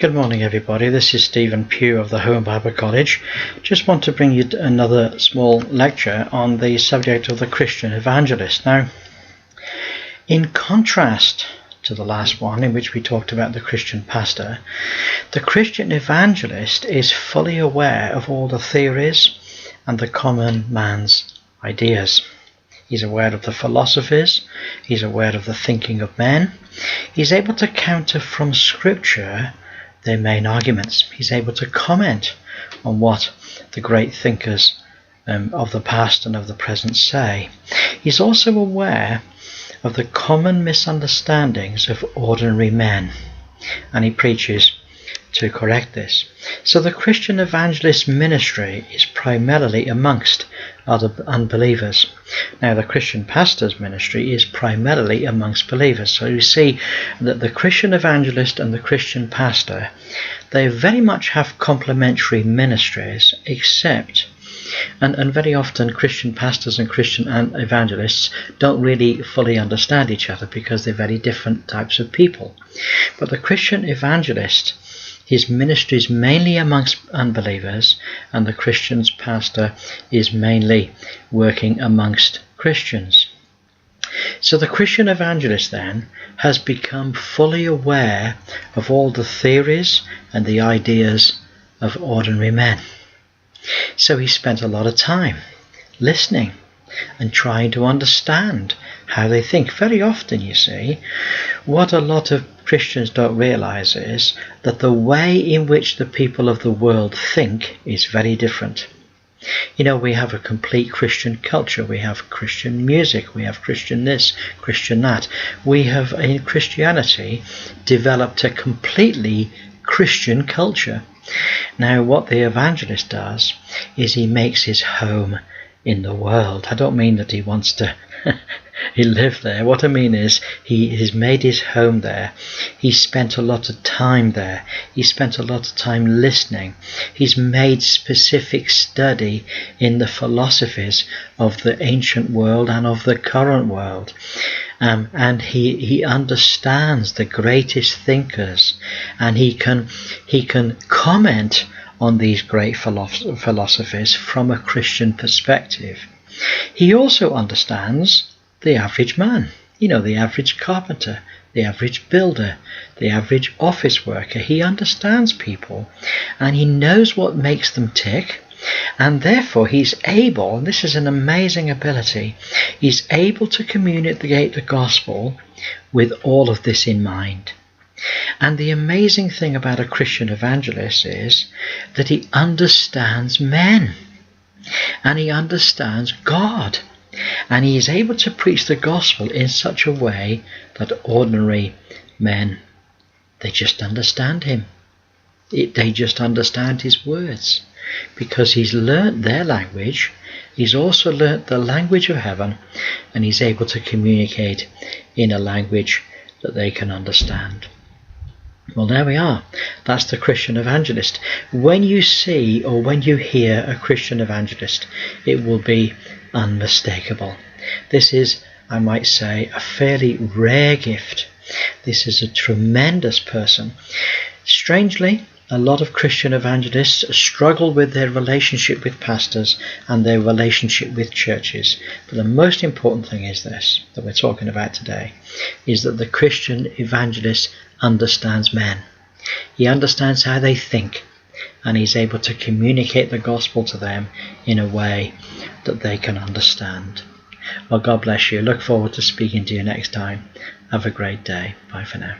Good morning, everybody. This is Stephen Pugh of the Home Bible College. Just want to bring you another small lecture on the subject of the Christian Evangelist. Now, in contrast to the last one, in which we talked about the Christian pastor, the Christian Evangelist is fully aware of all the theories and the common man's ideas. He's aware of the philosophies, he's aware of the thinking of men. He's able to counter from Scripture their main arguments. He's able to comment on what the great thinkers of the past and of the present say. He's also aware of the common misunderstandings of ordinary men, and he preaches to correct this. So the Christian Evangelist ministry is primarily amongst other unbelievers. Now, the Christian pastor's ministry is primarily amongst believers. So you see that the Christian Evangelist and the Christian pastor, they very much have complementary ministries, except and very often Christian pastors and Christian evangelists don't really fully understand each other because they're very different types of people. But the Christian evangelist, his ministry is mainly amongst unbelievers, and the Christian's pastor is mainly working amongst Christians. So the Christian evangelist then has become fully aware of all the theories and the ideas of ordinary men. So he spent a lot of time listening and trying to understand how they think. Very often, you see, what a lot of Christians don't realize is that the way in which the people of the world think is very different. You know, we have a complete Christian culture. We have Christian music. We have Christian this, Christian that. We have, in Christianity, developed a completely Christian culture. Now, what the evangelist does is he makes his home in the world. I don't mean that he wants to he lived there. What I mean is he has made his home there. He spent a lot of time there. He spent a lot of time listening. He's made specific study in the philosophies of the ancient world and of the current world. And he understands the greatest thinkers, and he can comment on these great philosophies from a Christian perspective. He also understands the average man, you know, the average carpenter, the average builder, the average office worker. He understands people, and he knows what makes them tick, and therefore he's able, and this is an amazing ability, he's able to communicate the gospel with all of this in mind. And the amazing thing about a Christian evangelist is that he understands men, and he understands God, and he is able to preach the gospel in such a way that ordinary men, they just understand him. They just understand his words, because he's learnt their language. He's also learnt the language of heaven, and he's able to communicate in a language that they can understand. Well, there we are. That's the Christian evangelist. When you see or when you hear a Christian evangelist, it will be unmistakable. This is, I might say, a fairly rare gift. This is a tremendous person. Strangely, a lot of Christian evangelists struggle with their relationship with pastors and their relationship with churches. But the most important thing is this, that we're talking about today, is that the Christian evangelist understands men. He understands how they think, and he's able to communicate the gospel to them in a way that they can understand. Well, God bless you. Look forward to speaking to you next time. Have a great day. Bye for now.